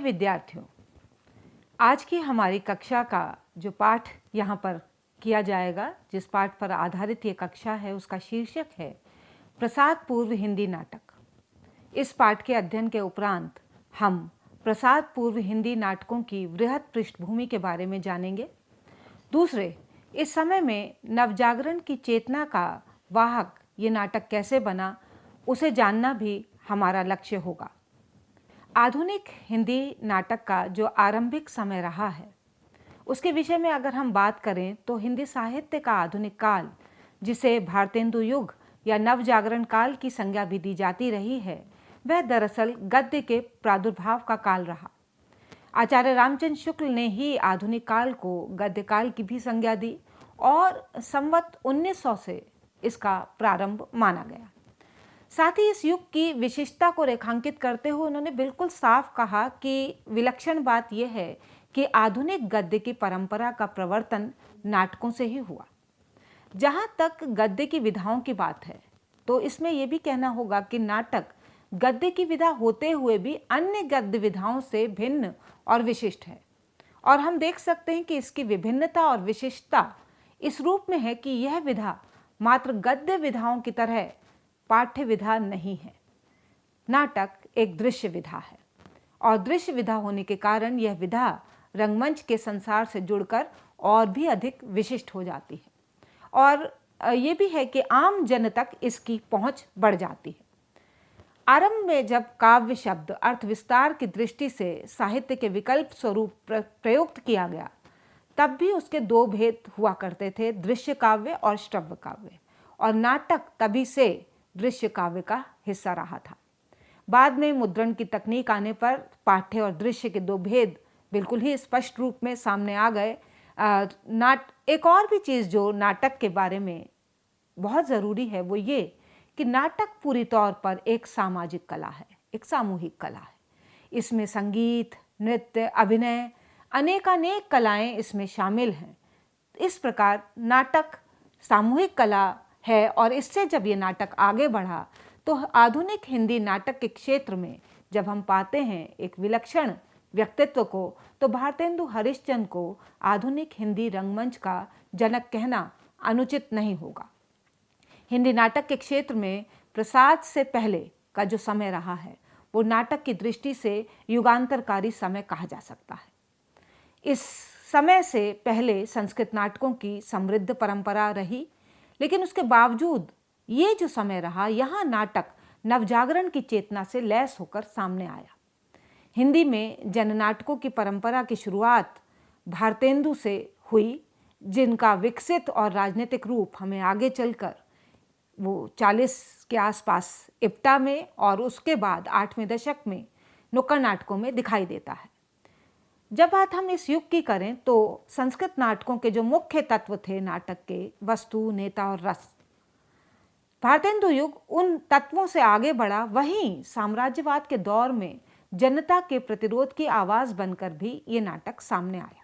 विद्यार्थियों, आज की हमारी कक्षा का जो पाठ यहाँ पर किया जाएगा, जिस पाठ पर आधारित ये कक्षा है, उसका शीर्षक है प्रसाद पूर्व हिंदी नाटक। इस पाठ के अध्ययन के उपरांत हम प्रसाद पूर्व हिंदी नाटकों की वृहद पृष्ठभूमि के बारे में जानेंगे। दूसरे, इस समय में नवजागरण की चेतना का वाहक ये नाटक कैसे बना, उसे जानना भी हमारा लक्ष्य होगा। आधुनिक हिंदी नाटक का जो आरंभिक समय रहा है, उसके विषय में अगर हम बात करें तो हिंदी साहित्य का आधुनिक काल, जिसे भारतेंदु युग या नवजागरण काल की संज्ञा भी दी जाती रही है, वह दरअसल गद्य के प्रादुर्भाव का काल रहा। आचार्य रामचंद्र शुक्ल ने ही आधुनिक काल को गद्य काल की भी संज्ञा दी और संवत 1900 से इसका प्रारंभ माना गया। साथ ही इस युग की विशिष्टता को रेखांकित करते हुए उन्होंने बिल्कुल साफ कहा कि विलक्षण बात यह है कि आधुनिक गद्य की परंपरा का प्रवर्तन नाटकों से ही हुआ। जहाँ तक गद्य की विधाओं की बात है, तो इसमें यह भी कहना होगा कि नाटक गद्य की विधा होते हुए भी अन्य गद्य विधाओं से भिन्न और विशिष्ट है। और हम देख सकते हैं कि इसकी विभिन्नता और विशिष्टता इस रूप में है कि यह विधा मात्र गद्य विधाओं की तरह पाठ्य विधा नहीं है। नाटक एक दृश्य विधा है और दृश्य विधा होने के कारण यह विधा रंगमंच के संसार से जुड़कर और भी अधिक विशिष्ट हो जाती है और ये भी है कि आम जन तक इसकी पहुंच बढ़ जाती है। आरंभ में जब काव्य शब्द अर्थ विस्तार की दृष्टि से साहित्य के विकल्प स्वरूप प्रयुक्त किया गया, तब भी उसके दो भेद हुआ करते थे, दृश्य काव्य और श्रव्य काव्य, और नाटक तभी से दृश्य काव्य का हिस्सा रहा था। बाद में मुद्रण की तकनीक आने पर पाठ्य और दृश्य के दो भेद बिल्कुल ही स्पष्ट रूप में सामने आ गए। एक और भी चीज़ जो नाटक के बारे में बहुत ज़रूरी है वो ये कि नाटक पूरी तौर पर एक सामाजिक कला है, एक सामूहिक कला है। इसमें संगीत, नृत्य, अभिनय, अनेकानेक कलाएं इसमें शामिल हैं। इस प्रकार नाटक सामूहिक कला है और इससे जब ये नाटक आगे बढ़ा तो आधुनिक हिंदी नाटक के क्षेत्र में जब हम पाते हैं एक विलक्षण व्यक्तित्व को, तो भारतेंदु हरिश्चंद्र को आधुनिक हिंदी रंगमंच का जनक कहना अनुचित नहीं होगा। हिंदी नाटक के क्षेत्र में प्रसाद से पहले का जो समय रहा है वो नाटक की दृष्टि से युगांतरकारी समय कहा जा सकता है। इस समय से पहले संस्कृत नाटकों की समृद्ध परंपरा रही, लेकिन उसके बावजूद ये जो समय रहा, यहाँ नाटक नवजागरण की चेतना से लैस होकर सामने आया। हिंदी में जननाटकों की परंपरा की शुरुआत भारतेंदु से हुई, जिनका विकसित और राजनीतिक रूप हमें आगे चलकर वो 40 के आसपास इप्टा में और उसके बाद 8वें दशक में नुक्कड़ नाटकों में दिखाई देता है। जब बात हम इस युग की करें तो संस्कृत नाटकों के जो मुख्य तत्व थे नाटक के, वस्तु, नेता और रस, भारतेंदु युग उन तत्वों से आगे बढ़ा। वहीं साम्राज्यवाद के दौर में जनता के प्रतिरोध की आवाज बनकर भी ये नाटक सामने आया।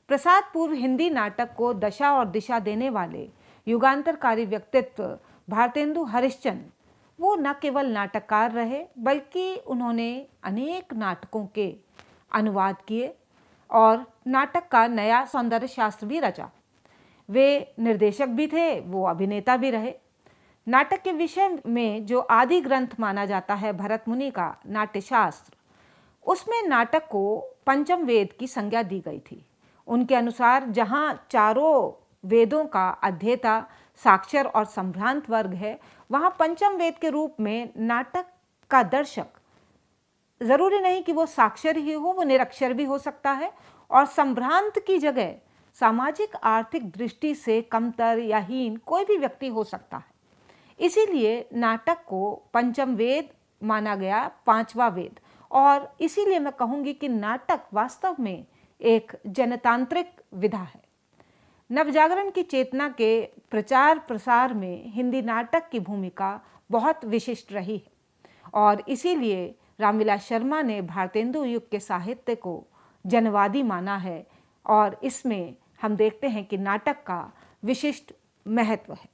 प्रसाद पूर्व हिंदी नाटक को दशा और दिशा देने वाले युगांतरकारी व्यक्तित्व भारतेंदु हरिश्चंद्र वो न केवल नाटककार रहे, बल्कि उन्होंने अनेक नाटकों के अनुवाद किए और नाटक का नया सौंदर्य शास्त्र भी रचा। वे निर्देशक भी थे, वो अभिनेता भी रहे। नाटक के विषय में जो आदि ग्रंथ माना जाता है भरत मुनि का नाट्यशास्त्र, उसमें नाटक को पंचम वेद की संज्ञा दी गई थी। उनके अनुसार जहाँ चारों वेदों का अध्येता साक्षर और संभ्रांत वर्ग है, वहाँ पंचम वेद के रूप में नाटक का दर्शक जरूरी नहीं कि वो साक्षर ही हो, वो निरक्षर भी हो सकता है और संभ्रांत की जगह सामाजिक आर्थिक दृष्टि से कमतर या हीन कोई भी व्यक्ति हो सकता है। इसीलिए नाटक को पंचम वेद माना गया, 5वां वेद। और इसीलिए मैं कहूँगी कि नाटक वास्तव में एक जनतांत्रिक विधा है। नवजागरण की चेतना के प्रचार प्रसार में हिंदी नाटक की भूमिका बहुत विशिष्ट रही है और इसीलिए रामविलास शर्मा ने भारतेंदु युग के साहित्य को जनवादी माना है और इसमें हम देखते हैं कि नाटक का विशिष्ट महत्व है।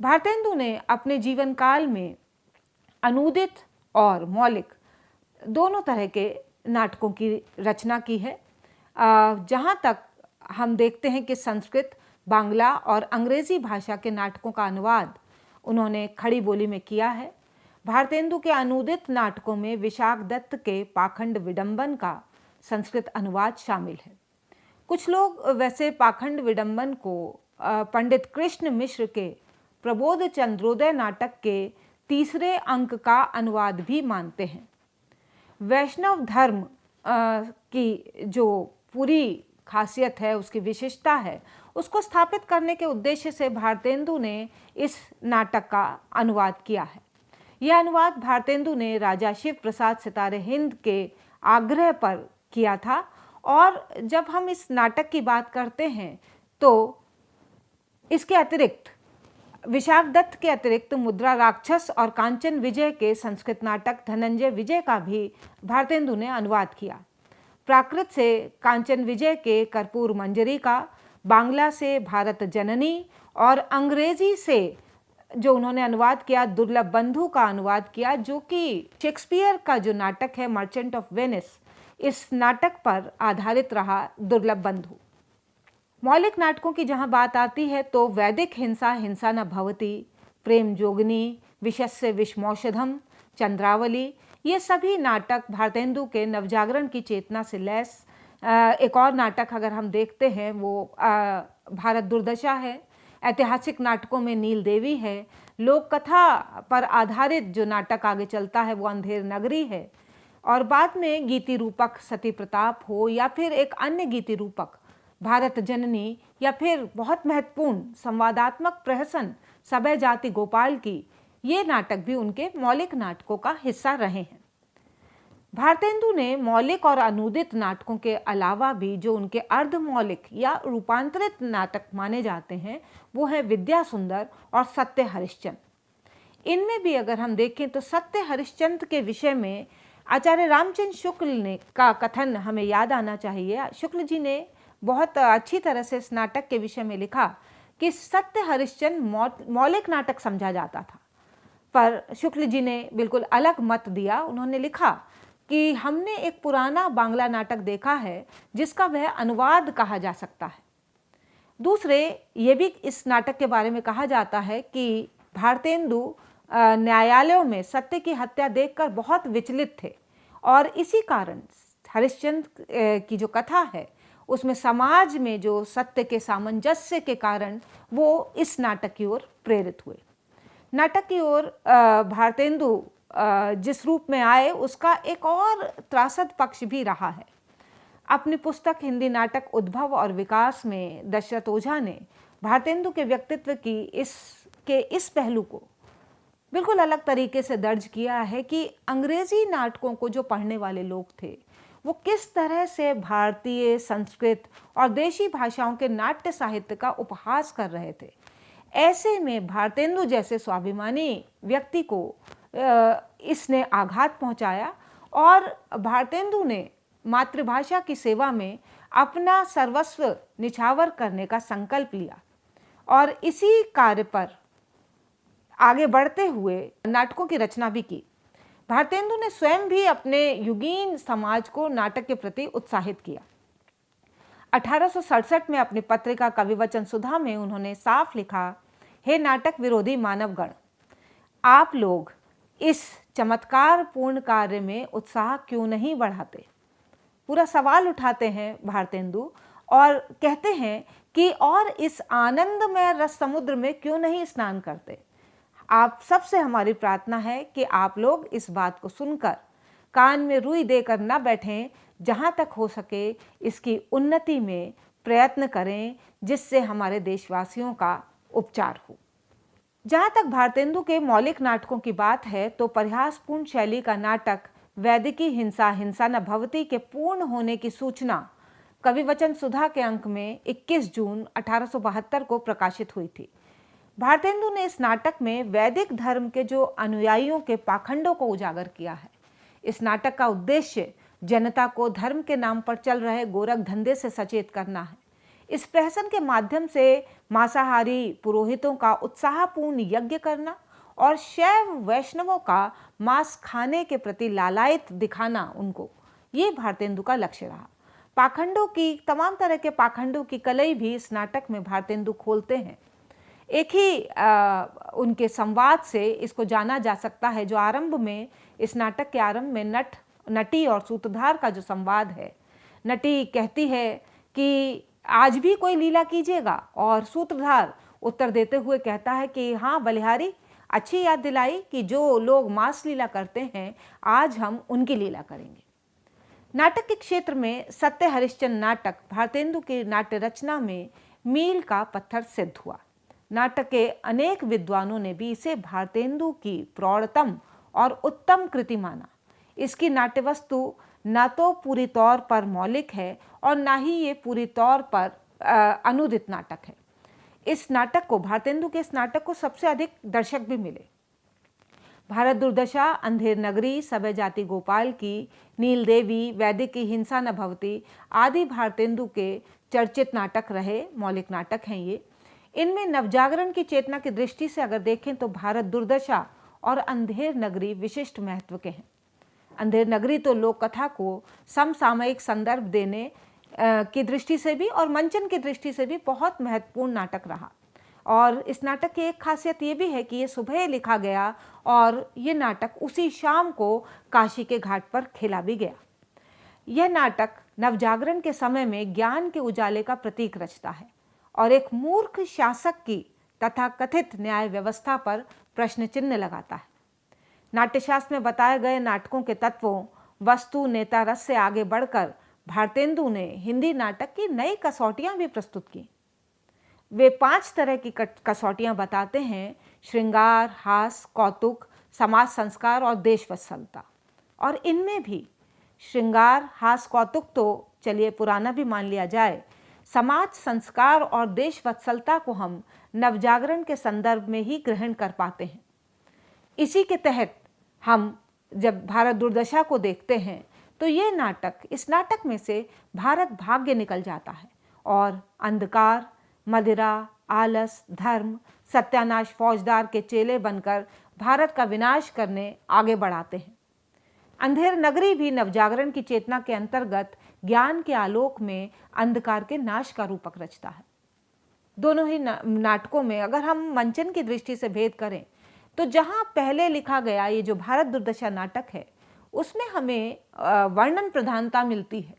भारतेंदु ने अपने जीवन काल में अनूदित और मौलिक दोनों तरह के नाटकों की रचना की है। जहाँ तक हम देखते हैं कि संस्कृत, बांग्ला और अंग्रेजी भाषा के नाटकों का अनुवाद उन्होंने खड़ी बोली में किया है। भारतेंदु के अनूदित नाटकों में विशाख दत्त के पाखंड विडंबन का संस्कृत अनुवाद शामिल है। कुछ लोग वैसे पाखंड विडंबन को पंडित कृष्ण मिश्र के प्रबोध चंद्रोदय नाटक के तीसरे अंक का अनुवाद भी मानते हैं। वैष्णव धर्म की जो पूरी खासियत है, उसकी विशेषता है, उसको स्थापित करने के उद्देश्य से भारतेंदु ने इस नाटक का अनुवाद किया है। यह अनुवाद भारतेंदु ने राजा शिव प्रसाद सितारे हिंद के आग्रह पर किया था। और जब हम इस नाटक की बात करते हैं तो इसके अतिरिक्त विशाख दत्त के अतिरिक्त मुद्रा राक्षस और कांचन विजय के संस्कृत नाटक धनंजय विजय का भी भारतेंदु ने अनुवाद किया। प्राकृत से कांचन विजय के कर्पूर मंजरी का, बांग्ला से भारत जननी और अंग्रेजी से जो उन्होंने अनुवाद किया दुर्लभ बंधु का अनुवाद किया, जो कि शेक्सपियर का जो नाटक है मर्चेंट ऑफ वेनिस, इस नाटक पर आधारित रहा दुर्लभ बंधु। मौलिक नाटकों की जहां बात आती है तो वैदिक हिंसा, हिंसा न भवति, प्रेम जोगनी, विषस्य विषमौषधम, चंद्रावली, ये सभी नाटक भारतेंदु के नवजागरण की चेतना से लैस। एक और नाटक अगर हम देखते हैं वो भारत दुर्दशा है। ऐतिहासिक नाटकों में नील देवी है। लोक कथा पर आधारित जो नाटक आगे चलता है वो अंधेर नगरी है। और बाद में गीति रूपक सती प्रताप हो या फिर एक अन्य गीति रूपक भारत जननी, या फिर बहुत महत्वपूर्ण संवादात्मक प्रहसन सभय जाति गोपाल की, ये नाटक भी उनके मौलिक नाटकों का हिस्सा रहे हैं। भारतेंदु ने मौलिक और अनूदित नाटकों के अलावा भी जो उनके अर्धमौलिक या रूपांतरित नाटक माने जाते हैं वो है विद्या सुंदर और सत्य हरिश्चंद्र। इनमें भी अगर हम देखें तो सत्य हरिश्चंद्र के विषय में आचार्य रामचंद्र शुक्ल ने का कथन हमें याद आना चाहिए। शुक्ल जी ने बहुत अच्छी तरह से इस नाटक के विषय में लिखा कि सत्य हरिश्चंद्र मौलिक नाटक समझा जाता था, पर शुक्ल जी ने बिल्कुल अलग मत दिया। उन्होंने लिखा कि हमने एक पुराना बांग्ला नाटक देखा है जिसका वह अनुवाद कहा जा सकता है। दूसरे ये भी इस नाटक के बारे में कहा जाता है कि भारतेंदु न्यायालयों में सत्य की हत्या देखकर बहुत विचलित थे और इसी कारण हरिश्चंद्र की जो कथा है उसमें समाज में जो सत्य के सामंजस्य के कारण वो इस नाटक की ओर प्रेरित हुए। नाटक की ओर भारतेंदु जिस रूप में आए उसका एक और त्रासद पक्ष भी रहा है। अपनी पुस्तक हिंदी नाटक उद्भव और विकास में दशरथ ओझा ने भारतेंदु के व्यक्तित्व की इस पहलू को बिल्कुल अलग तरीके से दर्ज किया है कि अंग्रेजी नाटकों को जो पढ़ने वाले लोग थे वो किस तरह से भारतीय संस्कृत और देशी भाषाओं के नाट्य साहित्य का उपहास कर रहे थे। ऐसे में भारतेंदु जैसे स्वाभिमानी व्यक्ति को इसने आघात पहुंचाया और भारतेंदु ने मातृभाषा की सेवा में अपना सर्वस्व निछावर करने का संकल्प लिया और इसी कार्य पर आगे बढ़ते हुए नाटकों की रचना भी की। भारतेंदु ने स्वयं भी अपने युगीन समाज को नाटक के प्रति उत्साहित किया। 1867 में अपनी पत्रिका कविवचन सुधा में उन्होंने साफ लिखा, हे नाटक विरोधी मानवगण, आप लोग इस चमत्कार पूर्ण कार्य में उत्साह क्यों नहीं बढ़ाते। पूरा सवाल उठाते हैं भारतेंदु और कहते हैं कि और इस आनंदमय रस समुद्र में क्यों नहीं स्नान करते। आप सबसे हमारी प्रार्थना है कि आप लोग इस बात को सुनकर कान में रुई देकर न बैठें, जहां तक हो सके इसकी उन्नति में प्रयत्न करें जिससे हमारे देशवासियों का उपचार हो। जहाँ तक भारतेंदु के मौलिक नाटकों की बात है तो परिहासपूर्ण शैली का नाटक वैदिकी हिंसा, हिंसा न भवति के पूर्ण होने की सूचना कविवचन सुधा के अंक में 21 जून 1872 को प्रकाशित हुई थी। भारतेंदु ने इस नाटक में वैदिक धर्म के जो अनुयायियों के पाखंडों को उजागर किया है। इस नाटक का उद्देश्य जनता को धर्म के नाम पर चल रहे गोरख धंधे से सचेत करना है। इस प्रहसन के माध्यम से मांसाहारी पुरोहितों का उत्साहपूर्ण यज्ञ करना और शैव वैष्णवों का मांस खाने के प्रति लालायित दिखाना उनको, ये भारतेंदु का लक्ष्य रहा। पाखंडों की, तमाम तरह के पाखंडों की कलई भी इस नाटक में भारतेंदु खोलते हैं। एक ही उनके संवाद से इसको जाना जा सकता है, जो आरंभ में, इस नाटक के आरंभ में नटी और सूत्रधार का जो संवाद है। नटी कहती है कि आज भी कोई लीला कीजिएगा, और सूत्रधार उत्तर देते हुए कहता है कि हाँ बलिहारी, अच्छी याद दिलाई कि जो लोग मास लीला करते हैं आज हम उनकी लीला करेंगे। नाटक के क्षेत्र में सत्य हरिश्चंद्र नाटक भारतेंदु की नाट्य रचना में मील का पत्थर सिद्ध हुआ। नाटक के अनेक विद्वानों ने भी इसे भारतेंदु की प्रौढ़तम और उत्तम कृति माना। इसकी नाट्य वस्तु न तो पूरी तौर पर मौलिक है और न ही ये पूरी तौर पर अनुदित नाटक है। इस नाटक को, भारतेंदु के इस नाटक को सबसे अधिक दर्शक भी मिले। भारत दुर्दशा, अंधेर नगरी, सभय जाति गोपाल की, नील देवी, वैदिक की हिंसा न भवती आदि भारतेंदु के चर्चित नाटक रहे, मौलिक नाटक हैं ये। इनमें नवजागरण की चेतना की दृष्टि से अगर देखें तो भारत दुर्दशा और अंधेर नगरी विशिष्ट महत्व के हैं। अंधेर नगरी तो लोक कथा को समसामयिक संदर्भ देने की दृष्टि से भी और मंचन की दृष्टि से भी बहुत महत्वपूर्ण नाटक रहा। और इस नाटक की एक खासियत ये भी है कि ये सुबह लिखा गया और ये नाटक उसी शाम को काशी के घाट पर खेला भी गया। यह नाटक नवजागरण के समय में ज्ञान के उजाले का प्रतीक रचता है और एक मूर्ख शासक की तथा कथित न्याय व्यवस्था पर प्रश्न चिन्ह लगाता है। नाट्यशास्त्र में बताए गए नाटकों के तत्वों, वस्तु, नेता रस से आगे बढ़कर भारतेंदु ने हिंदी नाटक की नई कसौटियां भी प्रस्तुत की। वे 5 तरह की कसौटियां बताते हैं: श्रृंगार, हास, कौतुक, समाज संस्कार और देशवत्सलता। और इनमें भी श्रृंगार, हास, कौतुक तो चलिए पुराना भी मान लिया जाए, समाज संस्कार और देशवत्सलता को हम नवजागरण के संदर्भ में ही ग्रहण कर पाते हैं। इसी के तहत हम जब भारत दुर्दशा को देखते हैं तो ये नाटक, इस नाटक में से भारत भाग्य निकल जाता है और अंधकार, मदिरा, आलस, धर्म, सत्यानाश फौजदार के चेले बनकर भारत का विनाश करने आगे बढ़ाते हैं। अंधेर नगरी भी नवजागरण की चेतना के अंतर्गत ज्ञान के आलोक में अंधकार के नाश का रूपक रचता है। दोनों ही नाटकों में अगर हम मंचन की दृष्टि से भेद करें तो जहां पहले लिखा गया ये जो भारत दुर्दशा नाटक है उसमें हमें वर्णन प्रधानता मिलती है,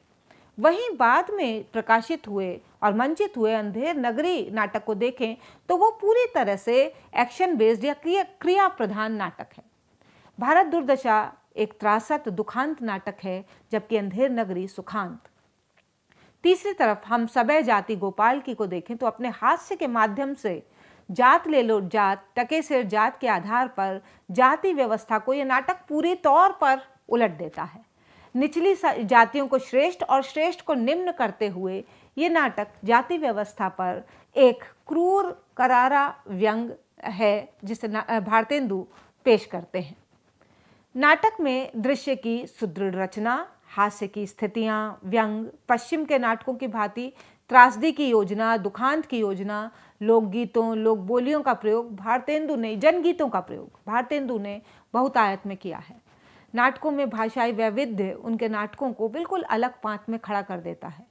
वहीं बाद में प्रकाशित हुए और मंचित हुए अंधेर नगरी नाटक को देखें तो वो पूरी तरह से एक्शन बेस्ड या क्रिया प्रधान नाटक है। भारत दुर्दशा एक त्रासद दुखांत नाटक है, जबकि अंधेर नगरी सुखांत। तीसरी तरफ हम सभय जाति गोपाल की को देखें तो अपने हास्य के माध्यम से जात ले लो जात, टके सिर जात के आधार पर जाति व्यवस्था को यह नाटक पूरी तौर पर उलट देता है। निचली जातियों को श्रेष्ठ और श्रेष्ठ को निम्न करते हुए ये नाटक जाति व्यवस्था पर एक क्रूर करारा व्यंग है जिसे भारतेंदु पेश करते हैं। नाटक में दृश्य की सुदृढ़ रचना, हास्य की स्थितियां, व्यंग, पश्चिम के नाटकों की भांति त्रासदी की योजना, दुखांत की योजना, लोकगीतों, लोक बोलियों का प्रयोग भारतेंदु ने, जनगीतों का प्रयोग भारतेंदु ने बहुतायत में किया है। नाटकों में भाषाई वैविध्य उनके नाटकों को बिल्कुल अलग पांत में खड़ा कर देता है।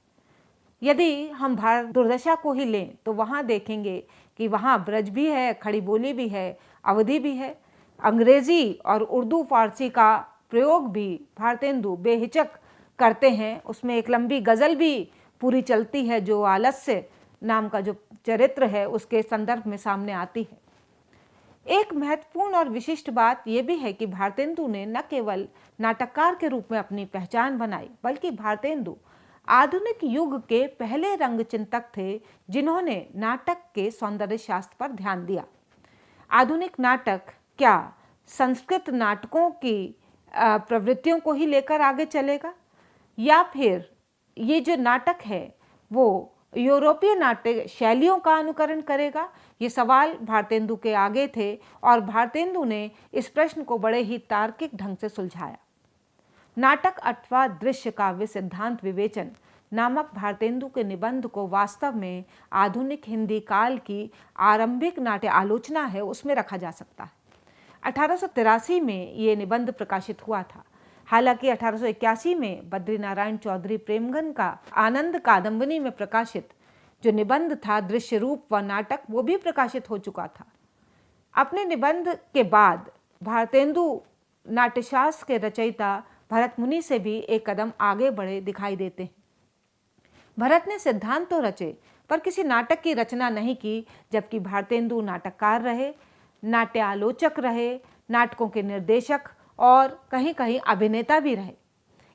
यदि हम भारत दुर्दशा को ही लें तो वहाँ देखेंगे कि वहाँ ब्रज भी है, खड़ी बोली भी है, अवधी भी है, अंग्रेजी और उर्दू फारसी का प्रयोग भी भारतेंदु बेहिचक करते हैं। उसमें एक लंबी गज़ल भी पूरी चलती है जो आलस्य नाम का जो चरित्र है उसके संदर्भ में सामने आती है। एक महत्वपूर्ण और विशिष्ट बात यह भी है कि भारतेंदु ने न केवल नाटककार के रूप में अपनी पहचान बनाई, बल्कि भारतेंदु आधुनिक युग के पहले रंग चिंतक थे जिन्होंने नाटक के सौंदर्य शास्त्र पर ध्यान दिया। आधुनिक नाटक क्या संस्कृत नाटकों की प्रवृत्तियों को ही लेकर आगे चलेगा, या फिर ये जो नाटक है वो यूरोपीय नाट्य शैलियों का अनुकरण करेगा? ये सवाल भारतेंदु के आगे थे और भारतेंदु ने इस प्रश्न को बड़े ही तार्किक ढंग से सुलझाया। नाटक अथवा दृश्य काव्य सिद्धांत विवेचन नामक भारतेंदु के निबंध को वास्तव में आधुनिक हिंदी काल की आरंभिक नाट्य आलोचना है उसमें रखा जा सकता है। 1883 में ये निबंध प्रकाशित हुआ था। हालांकि 1881 में बद्रीनारायण चौधरी प्रेमगन का आनंद कादम्बनी में प्रकाशित जो निबंध था दृश्य रूप व नाटक, वो भी प्रकाशित हो चुका था। अपने निबंध के बाद भारतेंदु नाट्यशास्त्र के रचयिता भरत मुनि से भी एक कदम आगे बढ़े दिखाई देते हैं। भरत ने सिद्धांत तो रचे पर किसी नाटक की रचना नहीं की, जबकि भारतेंदु नाटककार रहे, नाट्यालोचक रहे, नाटकों के निर्देशक और कहीं कहीं अभिनेता भी रहे।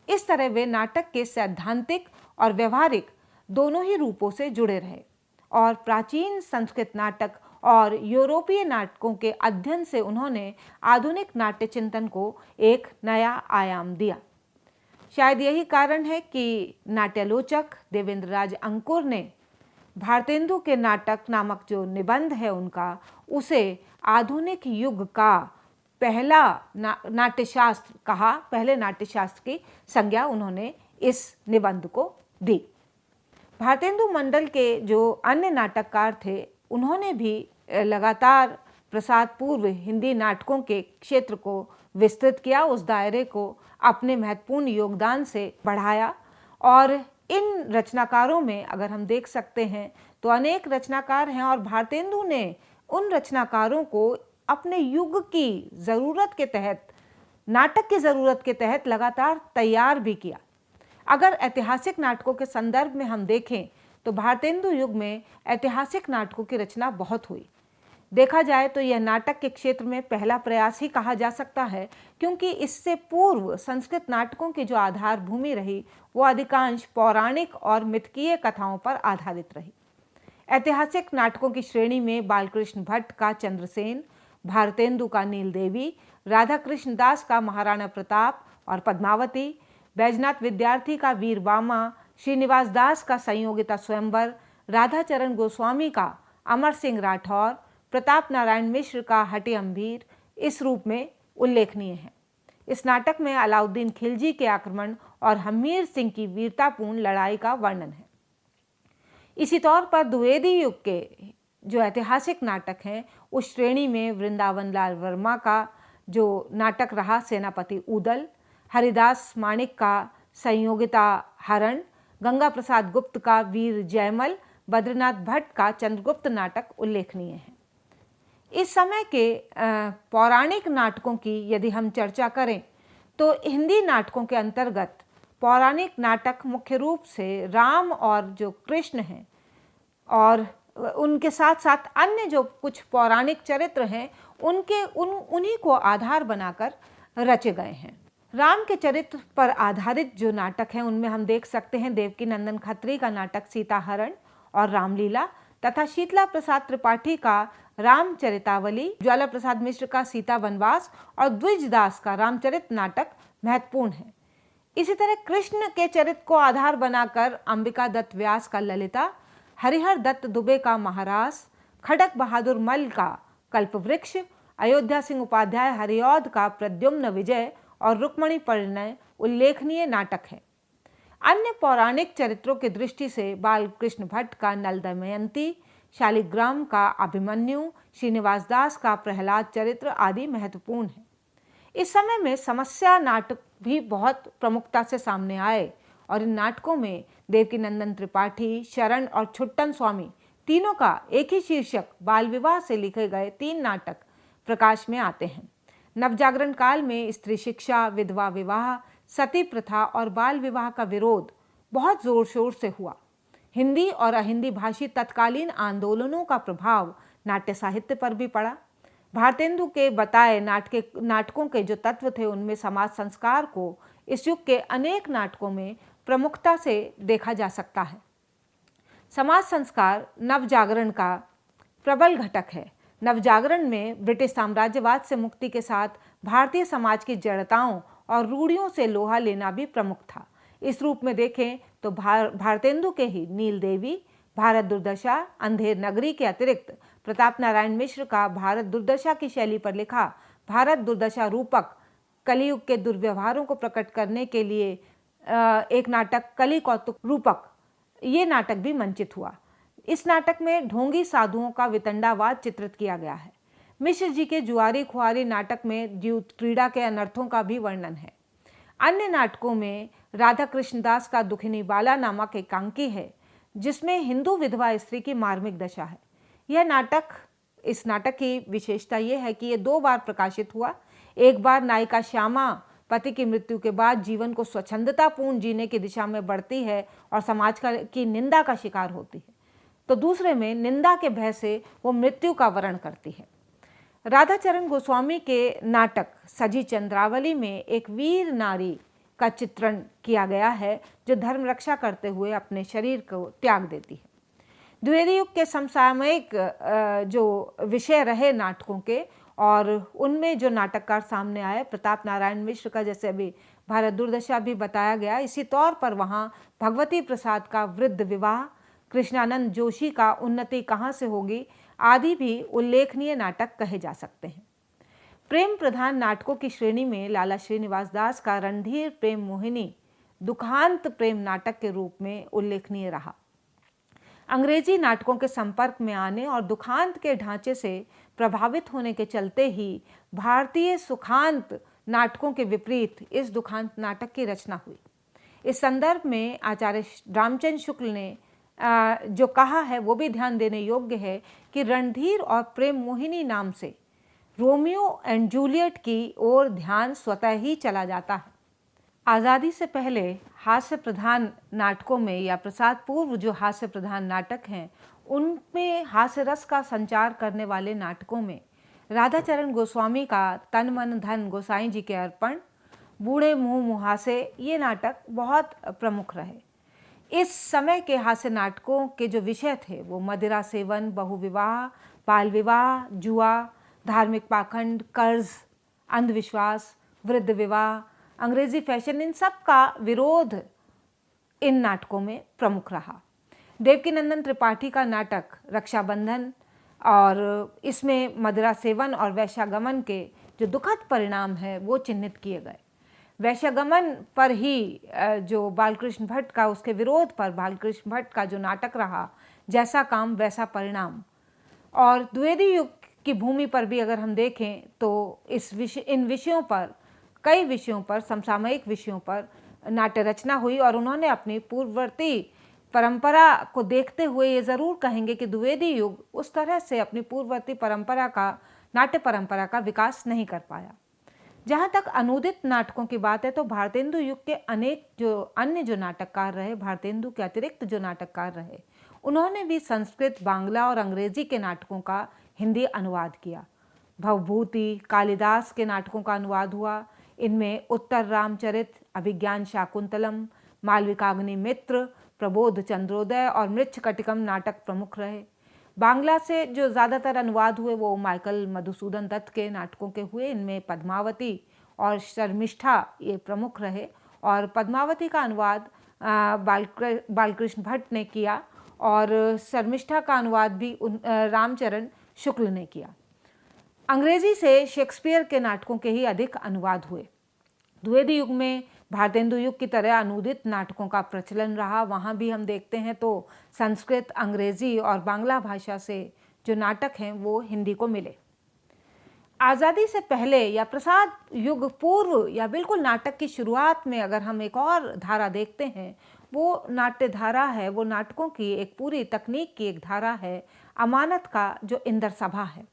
इस तरह वे नाटक के सैद्धांतिक और व्यवहारिक दोनों ही रूपों से जुड़े रहे और प्राचीन संस्कृत नाटक और यूरोपीय नाटकों के अध्ययन से उन्होंने आधुनिक नाट्य चिंतन को एक नया आयाम दिया। शायद यही कारण है कि नाट्यालोचक देवेंद्र राज अंकुर ने भारतेंदु के नाटक नामक जो निबंध है उनका, उसे आधुनिक युग का पहला नाट्यशास्त्र कहा। पहले नाट्यशास्त्र की संज्ञा उन्होंने इस निबंध को दी। भारतेंदु मंडल के जो अन्य नाटककार थे उन्होंने भी लगातार प्रसाद पूर्व हिंदी नाटकों के क्षेत्र को विस्तृत किया, उस दायरे को अपने महत्वपूर्ण योगदान से बढ़ाया। और इन रचनाकारों में अगर हम देख सकते हैं तो अनेक रचनाकार हैं और भारतेंदु ने उन रचनाकारों को अपने युग की ज़रूरत के तहत, नाटक की ज़रूरत के तहत लगातार तैयार भी किया। अगर ऐतिहासिक नाटकों के संदर्भ में हम देखें तो भारतेंदु युग में ऐतिहासिक नाटकों की रचना बहुत हुई। देखा जाए तो यह नाटक के क्षेत्र में पहला प्रयास ही कहा जा सकता है, क्योंकि इससे पूर्व संस्कृत नाटकों की जो आधार भूमि रही वो अधिकांश पौराणिक और मिथकीय कथाओं पर आधारित रही। ऐतिहासिक नाटकों की श्रेणी में बालकृष्ण भट्ट का चंद्रसेन, भारतेंदु का नीलदेवी, राधा कृष्ण दास का महाराणा प्रताप और पद्मावती, बैजनाथ विद्यार्थी का वीरवामा, श्रीनिवास दास का संयोगिता स्वयंवर, राधाचरण गोस्वामी का अमर सिंह राठौर, प्रताप नारायण मिश्र का हटि अम्भीर इस रूप में उल्लेखनीय है। इस नाटक में अलाउद्दीन खिलजी के आक्रमण और हमीर सिंह की वीरतापूर्ण लड़ाई का वर्णन है। इसी तौर पर द्विवेदी युग के जो ऐतिहासिक नाटक हैं उस श्रेणी में वृंदावन लाल वर्मा का जो नाटक रहा सेनापति ऊदल, हरिदास माणिक का संयोगिता हरण, गंगा प्रसाद गुप्त का वीर जयमल, बद्रीनाथ भट्ट का चंद्रगुप्त नाटक उल्लेखनीय है। इस समय के पौराणिक नाटकों की यदि हम चर्चा करें तो हिंदी नाटकों के अंतर्गत पौराणिक नाटक मुख्य रूप से राम और जो कृष्ण हैं और उनके साथ साथ अन्य जो कुछ पौराणिक चरित्र हैं उन्हीं को आधार बनाकर रचे गए हैं। राम के चरित्र पर आधारित जो नाटक हैं उनमें हम देख सकते हैं देवकीनंदन खत्री का नाटक सीताहरण और रामलीला तथा शीतला प्रसाद त्रिपाठी का रामचरितावली, ज्वाला प्रसाद मिश्र का सीता वनवास और द्विज दास का रामचरित नाटक महत्वपूर्ण है। इसी तरह कृष्ण के चरित्र को आधार बनाकर अंबिका दत्त व्यास का ललिता, हरिहर दत्त दुबे का महारास, खड़क बहादुर मल का कल्पवृक्ष, अयोध्या सिंह उपाध्याय हरिऔध का प्रद्युम्न विजय और रुक्मणी परिणय उल्लेखनीय नाटक है। अन्य पौराणिक चरित्रों की दृष्टि से बालकृष्ण भट्ट का नल दमयंती, शालिग्राम का अभिमन्यु, श्रीनिवास दास का प्रहलाद चरित्र आदि महत्वपूर्ण है। इस समय में समस्या नाटक भी बहुत प्रमुखता से सामने आए और इन नाटकों में देवकीनंदन त्रिपाठी, शरण और छुट्टन स्वामी तीनों का एक ही शीर्षक बाल विवाह से लिखे गए 3 नाटक प्रकाश में आते हैं। नवजागरण काल में स्त्री शिक्षा, विधवा विवाह, सती प्रथा और बाल विवाह का विरोध बहुत जोर शोर से हुआ। हिंदी और अहिंदी भाषी तत्कालीन आंदोलनों का प्रभाव नाट्य साहित्य पर भी पड़ा। भारतेंदु के बताए नाटकों के जो तत्व थे उनमें समाज संस्कार को इस युग के अनेक नाटकों में प्रमुखता से देखा जा सकता है। समाज संस्कार नवजागरण का प्रबल घटक है। नवजागरण में ब्रिटिश साम्राज्यवाद से मुक्ति के साथ भारतीय समाज की जड़ताओं और रूढ़ियों से लोहा लेना भी प्रमुख था। इस रूप में देखें तो भारतेंदु के ही नीलदेवी, भारत दुर्दशा, अंधेर नगरी के अतिरिक्त प्रताप नारायण मिश्र का भारत दुर्दशा की शैली पर लिखा भारत दुर्दशा रूपक कलियुग के दुर्व्यवहारों को प्रकट करने के लिए एक नाटक कली कौतुक रूपक, ये नाटक भी मंचित हुआ। इस नाटक में ढोंगी साधुओं का वितंडावाद चित्रित किया गया है। मिश्र जी के जुआरी खुआरी नाटक में द्यूत क्रीड़ा के अनर्थों का भी वर्णन है। अन्य नाटकों में राधा कृष्णदास का दुखिनी बाला नामक एकांकी है, जिसमें हिंदू विधवा स्त्री की मार्मिक दशा है। इस नाटक की विशेषता यह है कि यह 2 बार प्रकाशित हुआ। एक बार नायिका श्यामा पति की मृत्यु के बाद जीवन को स्वच्छंदतापूर्ण जीने की दिशा में बढ़ती है और समाज की निंदा का शिकार होती है, तो दूसरे में निंदा के भय से वो मृत्यु का वरण करती है। राधाचरण गोस्वामी के नाटक सजी चंद्रावली में एक वीर नारी का चित्रण किया गया है, जो धर्म रक्षा करते हुए अपने शरीर को त्याग देती है। द्विवेदी युग के समसामयिक जो विषय रहे नाटकों के, और उनमें जो नाटककार सामने आए, प्रताप नारायण मिश्र का, जैसे अभी भारत दुर्दशा भी बताया गया, इसी तौर पर वहाँ भगवती प्रसाद का वृद्ध विवाह, कृष्णानंद जोशी का उन्नति कहाँ से होगी आदि भी उल्लेखनीय नाटक कहे जा सकते हैं। प्रेम प्रधान नाटकों की श्रेणी में लाला श्रीनिवास दास का रणधीर प्रेम मोहिनी दुखांत प्रेम नाटक के रूप में उल्लेखनीय रहा। अंग्रेजी नाटकों के संपर्क में आने और दुखांत के ढांचे से प्रभावित होने के चलते ही भारतीय सुखांत नाटकों के विपरीत इस दुखांत नाटक की रचना हुई। इस संदर्भ में आचार्य रामचंद्र शुक्ल ने जो कहा है वो भी ध्यान देने योग्य है कि रणधीर और प्रेम मोहिनी नाम से रोमियो एंड जूलियट की ओर ध्यान स्वतः ही चला जाता है। आज़ादी से पहले हास्य प्रधान नाटकों में या प्रसाद पूर्व जो हास्य प्रधान नाटक हैं, उनमें हास्य रस का संचार करने वाले नाटकों में राधाचरण गोस्वामी का तन मन धन गोसाई जी के अर्पण, बूढ़े मुँह मुहासे, ये नाटक बहुत प्रमुख रहे। इस समय के हास्य नाटकों के जो विषय थे वो मदिरा सेवन, बहुविवाह, बाल विवाह, जुआ, धार्मिक पाखंड, कर्ज, अंधविश्वास, वृद्ध विवाह, अंग्रेजी फैशन, इन सब का विरोध इन नाटकों में प्रमुख रहा। देवकीनंदन त्रिपाठी का नाटक रक्षाबंधन, और इसमें मदिरा सेवन और वैश्यागमन के जो दुखद परिणाम है वो चिन्हित किए गए। वैश्यागमन पर ही जो बालकृष्ण भट्ट का, उसके विरोध पर बालकृष्ण भट्ट का जो नाटक रहा, जैसा काम वैसा परिणाम, और द्विवेदी युग की भूमि पर भी अगर हम देखें तो इन विषयों पर, कई विषयों पर, समसामयिक विषयों पर नाट्य रचना हुई। और उन्होंने अपनी पूर्ववर्ती परंपरा को देखते हुए ये ज़रूर कहेंगे कि द्विवेदी युग उस तरह से अपनी पूर्ववर्ती परंपरा का, नाट्य परंपरा का विकास नहीं कर पाया। जहाँ तक अनूदित नाटकों की बात है तो भारतेंदु युग के अनेक जो अन्य जो नाटककार रहे, भारतेंदु के अतिरिक्त जो नाटककार रहे, उन्होंने भी संस्कृत, बांग्ला और अंग्रेजी के नाटकों का हिंदी अनुवाद किया। भवभूति, कालिदास के नाटकों का अनुवाद हुआ। इनमें उत्तर रामचरित, अभिज्ञान शाकुंतलम, मालविकाग्नि मित्र, प्रबोध चंद्रोदय और मृच्छकटिकम नाटक प्रमुख रहे। बांग्ला से जो ज़्यादातर अनुवाद हुए वो माइकल मधुसूदन दत्त के नाटकों के हुए। इनमें पद्मावती और शर्मिष्ठा ये प्रमुख रहे, और पद्मावती का अनुवाद बालकृष्ण भट्ट ने किया और शर्मिष्ठा का अनुवाद भी रामचरण शुक्ल ने किया। अंग्रेजी से शेक्सपियर के नाटकों के ही अधिक अनुवाद हुए। द्विवेदी युग में भारतेंदु युग की तरह अनुदित नाटकों का प्रचलन रहा। वहाँ भी हम देखते हैं तो संस्कृत, अंग्रेजी और बांग्ला भाषा से जो नाटक हैं वो हिंदी को मिले। आज़ादी से पहले या प्रसाद युग पूर्व या बिल्कुल नाटक की शुरुआत में अगर हम एक और धारा देखते हैं, वो नाट्य धारा है, वो नाटकों की एक पूरी तकनीक की एक धारा है, अमानत का जो इंदर सभा है।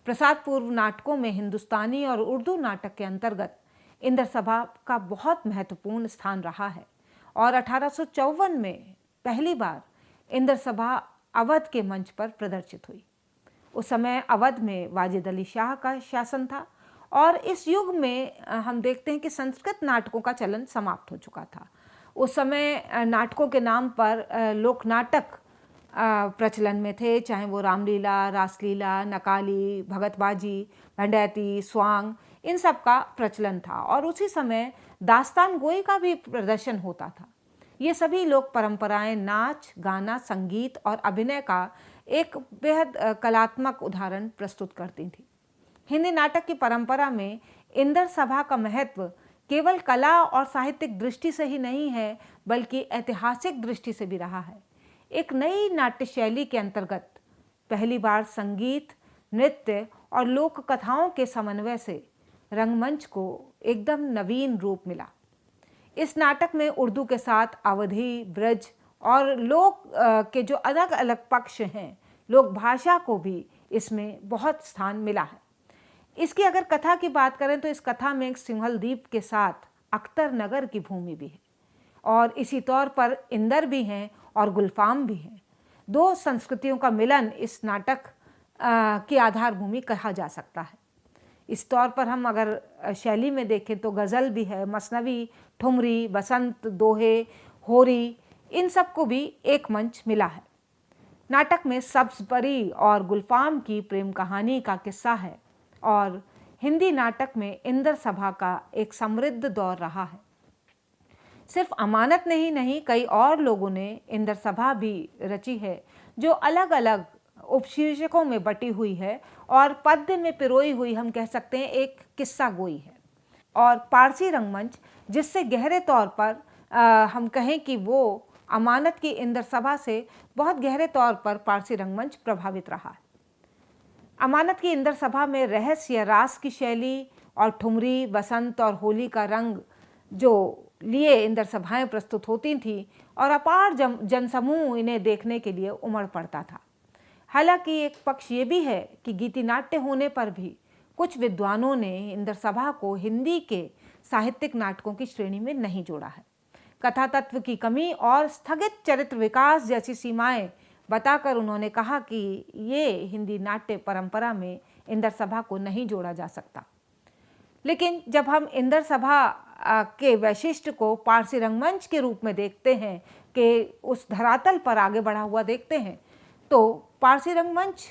प्रसाद पूर्व नाटकों में हिंदुस्तानी और उर्दू नाटक के अंतर्गत इंदर सभा का बहुत महत्वपूर्ण स्थान रहा है, और 1854 में पहली बार इंदर सभा अवध के मंच पर प्रदर्शित हुई। उस समय अवध में वाजिद अली शाह का शासन था, और इस युग में हम देखते हैं कि संस्कृत नाटकों का चलन समाप्त हो चुका था। उस समय नाटकों के नाम पर लोक नाटक प्रचलन में थे, चाहे वो रामलीला, रासलीला, नकाली, भगतबाजी, भंडैती, स्वांग, इन सब का प्रचलन था। और उसी समय दास्तान गोई का भी प्रदर्शन होता था। ये सभी लोक परंपराएं नाच, गाना, संगीत और अभिनय का एक बेहद कलात्मक उदाहरण प्रस्तुत करती थी। हिंदी नाटक की परंपरा में इंदर सभा का महत्व केवल कला और साहित्यिक दृष्टि से ही नहीं है, बल्कि ऐतिहासिक दृष्टि से भी रहा है। एक नई नाट्य शैली के अंतर्गत पहली बार संगीत, नृत्य और लोक कथाओं के समन्वय से रंगमंच को एकदम नवीन रूप मिला। इस नाटक में उर्दू के साथ अवधी, ब्रज और लोक के जो अलग अलग पक्ष हैं, लोक भाषा को भी इसमें बहुत स्थान मिला है। इसकी अगर कथा की बात करें तो इस कथा में एक सिंहल द्वीप के साथ अख्तर नगर की भूमि भी है और इसी तौर पर इंदर भी हैं और गुलफाम भी हैं। दो संस्कृतियों का मिलन इस नाटक की आधार भूमि कहा जा सकता है। इस तौर पर हम अगर शैली में देखें तो गज़ल भी है, मसनवी, ठुमरी, बसंत, दोहे, होरी, इन सब को भी एक मंच मिला है। नाटक में सब्ज़ परी और गुलफाम की प्रेम कहानी का किस्सा है और हिंदी नाटक में इंदर सभा का एक समृद्ध दौर रहा है। सिर्फ अमानत ने ही नहीं, कई और लोगों ने इंदर सभा भी रची है जो अलग अलग उपशीर्षकों में बटी हुई है और पद्य में पिरोई हुई हम कह सकते हैं एक किस्सा गोई है। और पारसी रंगमंच जिससे गहरे तौर पर हम कहें कि वो अमानत की इंदर सभा से बहुत गहरे तौर पर पारसी रंगमंच प्रभावित रहा है। अमानत की इंदर सभा में रहस्य, रास की शैली और ठुमरी, बसंत और होली का रंग जो लिए इंदर सभाएं प्रस्तुत होती थीं और अपार जनसमूह इन्हें देखने के लिए उमड़ पड़ता था। हालांकि एक पक्ष ये भी है कि गीति नाट्य होने पर भी कुछ विद्वानों ने इंदर सभा को हिंदी के साहित्यिक नाटकों की श्रेणी में नहीं जोड़ा है। कथा तत्व की कमी और स्थगित चरित्र विकास जैसी सीमाएं बताकर उन्होंने कहा कि ये हिंदी नाट्य परंपरा में इंदर सभा को नहीं जोड़ा जा सकता। लेकिन जब हम इंदर सभा के वैशिष्ट को पारसी रंगमंच के रूप में देखते हैं कि उस धरातल पर आगे बढ़ा हुआ देखते हैं, तो पारसी रंगमंच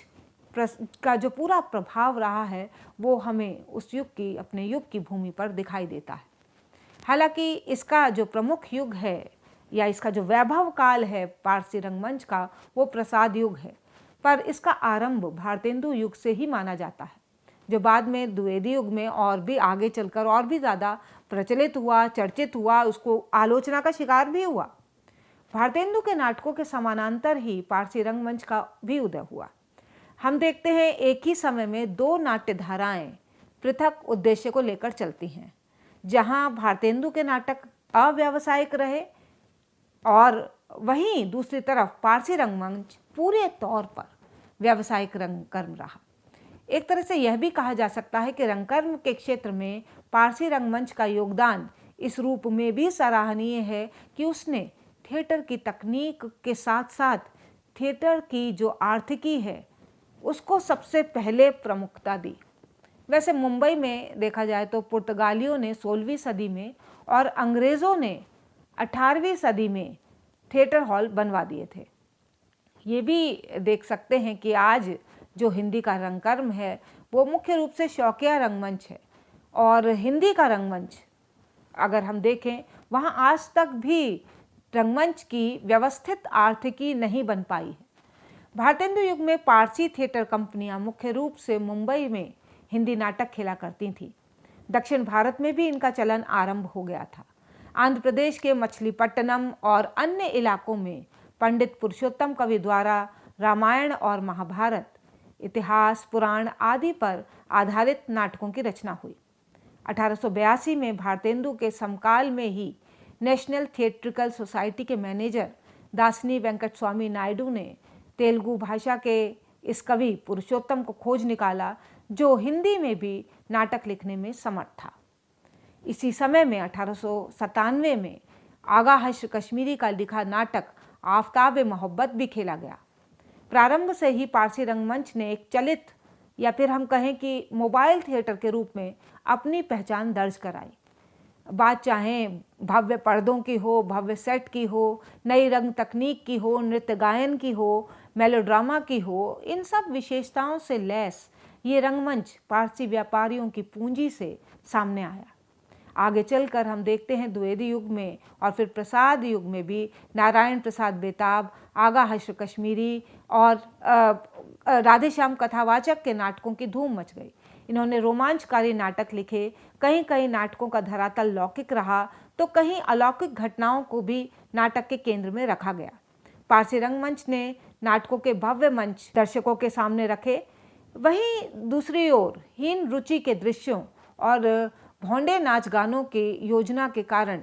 का जो पूरा प्रभाव रहा है वो हमें उस युग की, अपने युग की भूमि पर दिखाई देता है। हालांकि इसका जो प्रमुख युग है या इसका जो वैभव काल है पारसी रंगमंच का, वो प्रसाद युग है, पर इसका आरंभ भारतेंदु युग से ही माना जाता है, जो बाद में द्विवेदी युग में और भी आगे चलकर और भी ज़्यादा प्रचलित हुआ, चर्चित हुआ, उसको आलोचना का शिकार भी हुआ। भारतेंदु के नाटकों के समानांतर ही पारसी रंगमंच का भी उदय हुआ। हम देखते हैं एक ही समय में दो नाट्य धाराएं पृथक उद्देश्य को लेकर चलती हैं। जहां भारतेंदु के नाटक अव्यावसायिक रहे और वहीं दूसरी तरफ पारसी रंगमंच पूरे तौर पर व्यावसायिक रंगकर्म रहा। एक तरह से यह भी कहा जा सकता है कि रंगकर्म के क्षेत्र में पारसी रंगमंच का योगदान इस रूप में भी सराहनीय है कि उसने थिएटर की तकनीक के साथ साथ थिएटर की जो आर्थिकी है उसको सबसे पहले प्रमुखता दी। वैसे मुंबई में देखा जाए तो पुर्तगालियों ने 16वीं सदी में और अंग्रेज़ों ने 18वीं सदी में थिएटर हॉल बनवा दिए थे। ये भी देख सकते हैं कि आज जो हिंदी का रंगकर्म है वो मुख्य रूप से शौकिया रंगमंच है और हिंदी का रंगमंच अगर हम देखें वहाँ आज तक भी रंगमंच की व्यवस्थित आर्थिकी नहीं बन पाई है। भारतेंदु युग में पारसी थिएटर कंपनियां मुख्य रूप से मुंबई में हिंदी नाटक खेला करती थीं। दक्षिण भारत में भी इनका चलन आरंभ हो गया था। आंध्र प्रदेश के मछलीपट्टनम और अन्य इलाकों में पंडित पुरुषोत्तम कवि द्वारा रामायण और महाभारत, इतिहास, पुराण आदि पर आधारित नाटकों की रचना हुई। 1882 में भारतेंदु के समकाल में ही नेशनल थिएट्रिकल सोसाइटी के मैनेजर दासनी वेंकट स्वामी नायडू ने तेलुगु भाषा के इस कवि पुरुषोत्तम को खोज निकाला जो हिंदी में भी नाटक लिखने में समर्थ था। इसी समय में 1897 में आगा हश्र कश्मीरी का लिखा नाटक आफताब-ए मोहब्बत भी खेला गया। प्रारंभ से ही पारसी रंगमंच ने एक चलित या फिर हम कहें कि मोबाइल थिएटर के रूप में अपनी पहचान दर्ज कराई। बात चाहे भव्य पर्दों की हो, भव्य सेट की हो, नई रंग तकनीक की हो, नृत्य गायन की हो, मेलोड्रामा की हो, इन सब विशेषताओं से लैस ये रंगमंच पारसी व्यापारियों की पूंजी से सामने आया। आगे चलकर हम देखते हैं द्विवेदी युग में और फिर प्रसाद युग में भी नारायण प्रसाद बेताब, आगा हश्र कश्मीरी और राधेश्याम कथावाचक के नाटकों की धूम मच गई। इन्होंने रोमांचकारी नाटक लिखे। कहीं कहीं नाटकों का धरातल लौकिक रहा तो कहीं अलौकिक घटनाओं को भी नाटक के केंद्र में रखा गया। पारसी रंगमंच ने नाटकों के भव्य मंच दर्शकों के सामने रखे। वहीं दूसरी ओर हीन रुचि के दृश्यों और भौंडे नाच गानों की योजना के कारण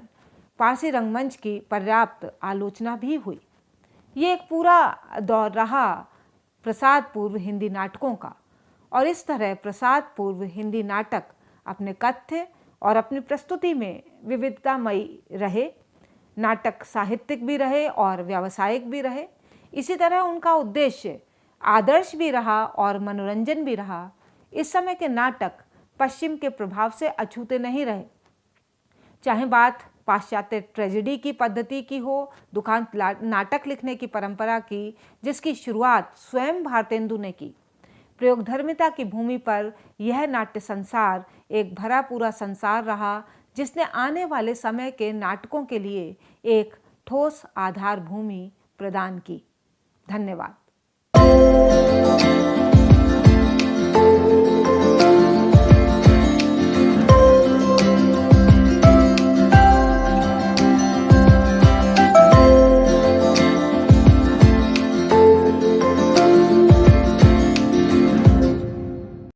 पारसी रंगमंच की पर्याप्त आलोचना भी हुई। ये एक पूरा दौर रहा प्रसाद पूर्व हिंदी नाटकों का, और इस तरह प्रसाद पूर्व हिंदी नाटक अपने कथ्य और अपनी प्रस्तुति में विविधतामयी रहे। नाटक साहित्यिक भी रहे और व्यावसायिक भी रहे। इसी तरह उनका उद्देश्य आदर्श भी रहा और मनोरंजन भी रहा। इस समय के नाटक पश्चिम के प्रभाव से अछूते नहीं रहे, चाहे बात पाश्चात्य ट्रेजेडी की पद्धति की हो, दुखांत नाटक लिखने की परंपरा की, जिसकी शुरुआत स्वयं भारतेंदु ने की। प्रयोगधर्मिता की भूमि पर यह नाट्य संसार एक भरा पूरा संसार रहा, जिसने आने वाले समय के नाटकों के लिए एक ठोस आधार भूमि प्रदान की। धन्यवाद।